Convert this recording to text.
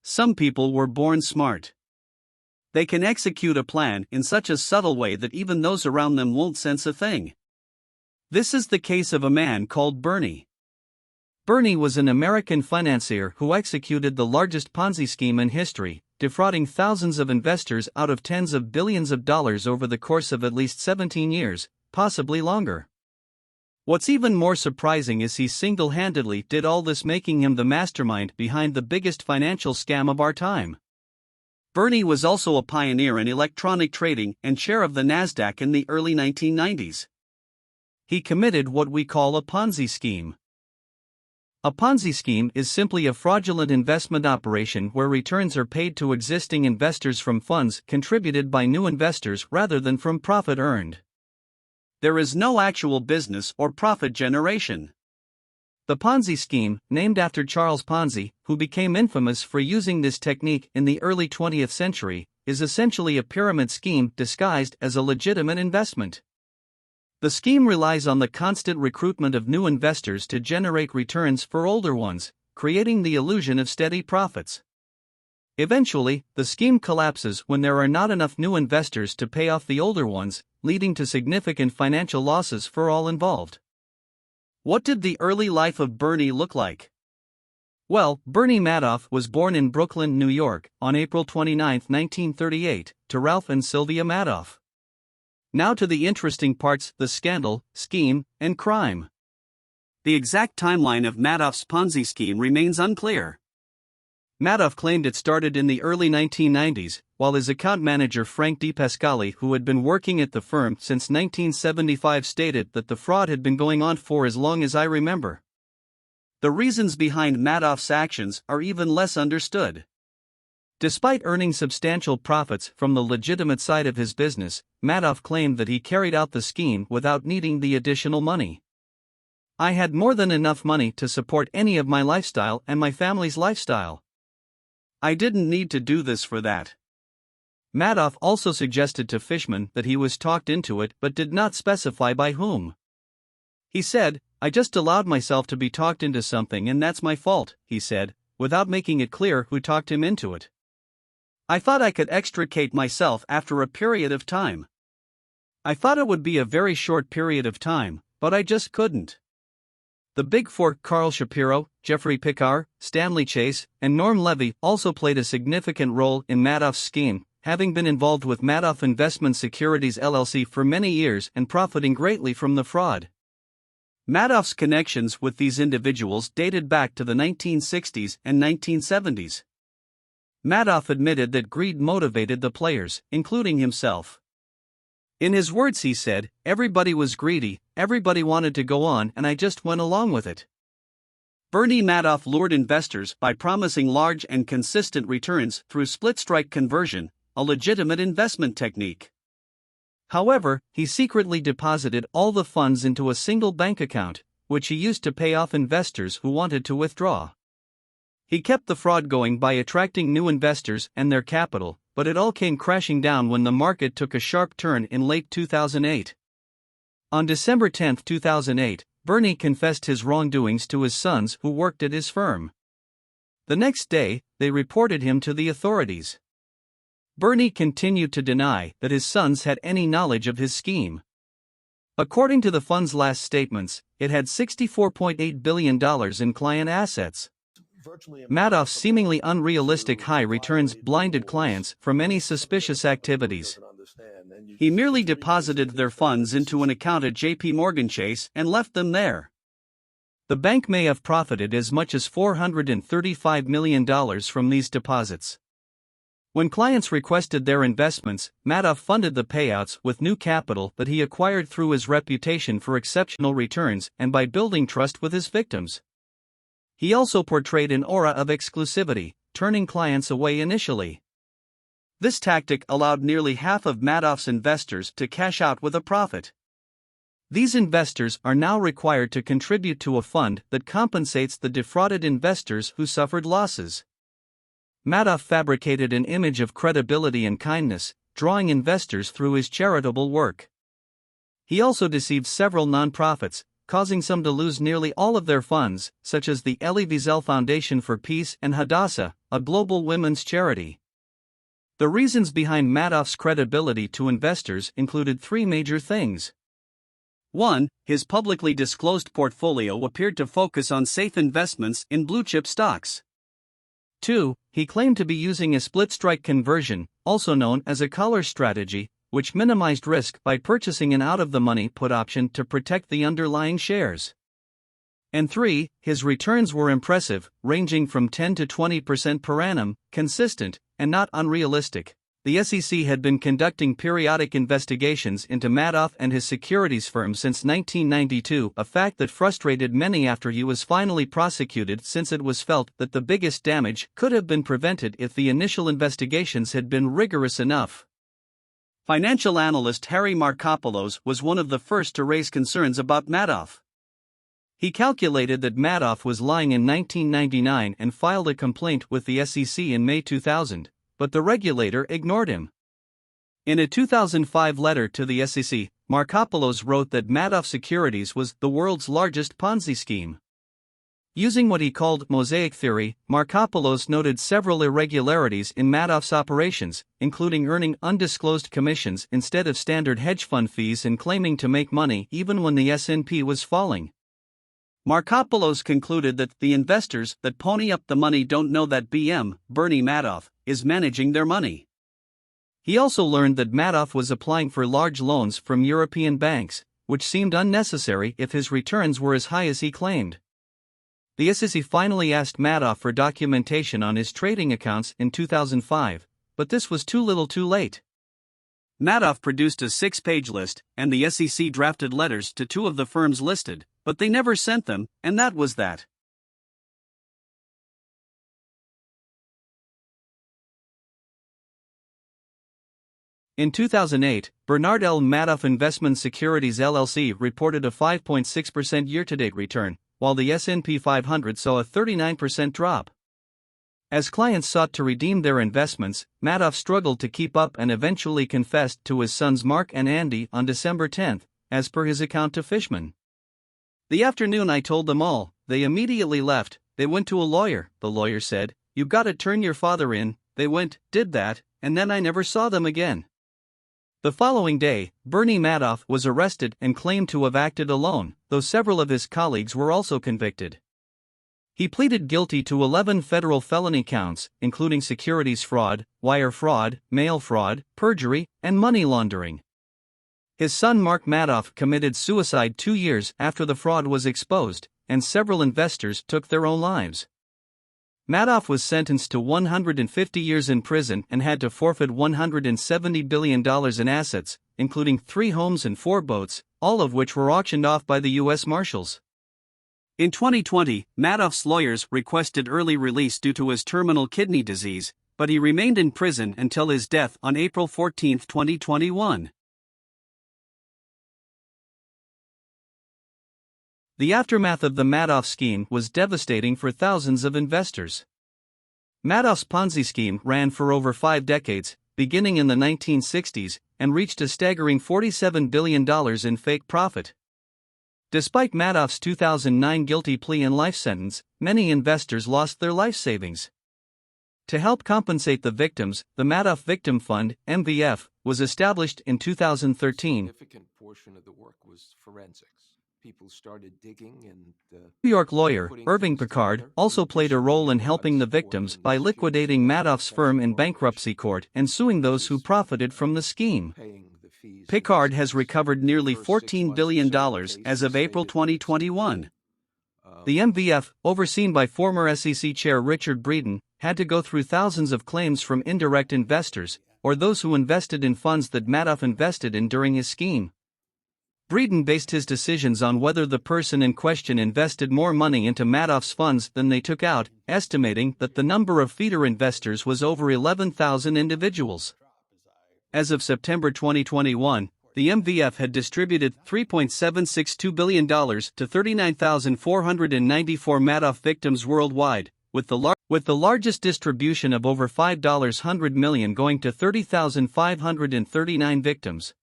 Some people were born smart. They can execute a plan in such a subtle way that even those around them won't sense a thing. This is the case of a man called Bernie. Bernie was an American financier who executed the largest Ponzi scheme in history, defrauding thousands of investors out of tens of billions of dollars over the course of at least 17 years, possibly longer. What's even more surprising is he single-handedly did all this, making him the mastermind behind the biggest financial scam of our time. Bernie was also a pioneer in electronic trading and chair of the NASDAQ in the early 1990s. He committed what we call a Ponzi scheme. A Ponzi scheme is simply a fraudulent investment operation where returns are paid to existing investors from funds contributed by new investors rather than from profit earned. There is no actual business or profit generation. The Ponzi scheme, named after Charles Ponzi, who became infamous for using this technique in the early 20th century, is essentially a pyramid scheme disguised as a legitimate investment. The scheme relies on the constant recruitment of new investors to generate returns for older ones, creating the illusion of steady profits. Eventually, the scheme collapses when there are not enough new investors to pay off the older ones, leading to significant financial losses for all involved. What did the early life of Bernie look like? Well, Bernie Madoff was born in Brooklyn, New York, on April 29, 1938, to Ralph and Sylvia Madoff. Now to the interesting parts: the scandal, scheme, and crime. The exact timeline of Madoff's Ponzi scheme remains unclear. Madoff claimed it started in the early 1990s, while his account manager Frank DePascali, who had been working at the firm since 1975, stated that the fraud had been going on for as long as I remember. The reasons behind Madoff's actions are even less understood. Despite earning substantial profits from the legitimate side of his business, Madoff claimed that he carried out the scheme without needing the additional money. I had more than enough money to support any of my lifestyle and my family's lifestyle. I didn't need to do this for that. Madoff also suggested to Fishman that he was talked into it but did not specify by whom. He said, "I just allowed myself to be talked into something and that's my fault," he said, without making it clear who talked him into it. "I thought I could extricate myself after a period of time. I thought it would be a very short period of time, but I just couldn't." The Big Four, Carl Shapiro, Jeffrey Picard, Stanley Chase, and Norm Levy, also played a significant role in Madoff's scheme, having been involved with Madoff Investment Securities LLC for many years and profiting greatly from the fraud. Madoff's connections with these individuals dated back to the 1960s and 1970s. Madoff admitted that greed motivated the players, including himself. In his words, he said, "Everybody was greedy, everybody wanted to go on, and I just went along with it." Bernie Madoff lured investors by promising large and consistent returns through split-strike conversion, a legitimate investment technique. However, he secretly deposited all the funds into a single bank account, which he used to pay off investors who wanted to withdraw. He kept the fraud going by attracting new investors and their capital, but it all came crashing down when the market took a sharp turn in late 2008. On December 10, 2008, Bernie confessed his wrongdoings to his sons who worked at his firm. The next day, they reported him to the authorities. Bernie continued to deny that his sons had any knowledge of his scheme. According to the fund's last statements, it had $64.8 billion in client assets. Madoff's seemingly unrealistic high returns blinded clients from any suspicious activities. He merely deposited their funds into an account at JP Morgan Chase and left them there. The bank may have profited as much as $435 million from these deposits. When clients requested their investments, Madoff funded the payouts with new capital that he acquired through his reputation for exceptional returns and by building trust with his victims. He also portrayed an aura of exclusivity, turning clients away initially. This tactic allowed nearly half of Madoff's investors to cash out with a profit. These investors are now required to contribute to a fund that compensates the defrauded investors who suffered losses. Madoff fabricated an image of credibility and kindness, drawing investors through his charitable work. He also deceived several nonprofits, causing some to lose nearly all of their funds, such as the Elie Wiesel Foundation for Peace and Hadassah, a global women's charity. The reasons behind Madoff's credibility to investors included three major things. 1. His publicly disclosed portfolio appeared to focus on safe investments in blue-chip stocks. 2. He claimed to be using a split-strike conversion, also known as a collar strategy, which minimized risk by purchasing an out-of-the-money put option to protect the underlying shares. And 3. His returns were impressive, ranging from 10 to 20% per annum, consistent, and not unrealistic. The SEC had been conducting periodic investigations into Madoff and his securities firm since 1992, a fact that frustrated many after he was finally prosecuted, since it was felt that the biggest damage could have been prevented if the initial investigations had been rigorous enough. Financial analyst Harry Markopolos was one of the first to raise concerns about Madoff. He calculated that Madoff was lying in 1999 and filed a complaint with the SEC in May 2000, but the regulator ignored him. In a 2005 letter to the SEC, Markopolos wrote that Madoff Securities was the world's largest Ponzi scheme. Using what he called mosaic theory, Markopolos noted several irregularities in Madoff's operations, including earning undisclosed commissions instead of standard hedge fund fees and claiming to make money even when the S&P was falling. Markopolos concluded that the investors that pony up the money don't know that Bernie Madoff, is managing their money. He also learned that Madoff was applying for large loans from European banks, which seemed unnecessary if his returns were as high as he claimed. The SEC finally asked Madoff for documentation on his trading accounts in 2005, but this was too little too late. Madoff produced a 6-page list, and the SEC drafted letters to two of the firms listed, but they never sent them, and that was that. In 2008, Bernard L. Madoff Investment Securities LLC reported a 5.6% year-to-date return, while the S&P 500 saw a 39% drop. As clients sought to redeem their investments, Madoff struggled to keep up and eventually confessed to his sons Mark and Andy on December 10, as per his account to Fishman. "The afternoon I told them all, they immediately left. They went to a lawyer," the lawyer said. "You gotta turn your father in." They went, did that, and then I never saw them again. The following day, Bernie Madoff was arrested and claimed to have acted alone, though several of his colleagues were also convicted. He pleaded guilty to 11 federal felony counts, including securities fraud, wire fraud, mail fraud, perjury, and money laundering. His son Mark Madoff committed suicide 2 years after the fraud was exposed, and several investors took their own lives. Madoff was sentenced to 150 years in prison and had to forfeit $170 billion in assets, including 3 homes and 4 boats, all of which were auctioned off by the U.S. Marshals. In 2020, Madoff's lawyers requested early release due to his terminal kidney disease, but he remained in prison until his death on April 14, 2021. The aftermath of the Madoff scheme was devastating for thousands of investors. Madoff's Ponzi scheme ran for over 5 decades, beginning in the 1960s, and reached a staggering $47 billion in fake profit. Despite Madoff's 2009 guilty plea and life sentence, many investors lost their life savings. To help compensate the victims, the Madoff Victim Fund, MVF, was established in 2013. A significant portion of the work was forensics. People started digging and New York lawyer Irving Picard also played a role in helping the victims by liquidating Madoff's firm in bankruptcy court and suing those who profited from the scheme. Picard has recovered nearly $14 billion as of April 2021. The MVF, overseen by former SEC Chair Richard Breeden, had to go through thousands of claims from indirect investors, or those who invested in funds that Madoff invested in during his scheme. Breeden based his decisions on whether the person in question invested more money into Madoff's funds than they took out, estimating that the number of feeder investors was over 11,000 individuals. As of September 2021, the MVF had distributed $3.762 billion to 39,494 Madoff victims worldwide, with the largest distribution of over $500 million going to 30,539 victims.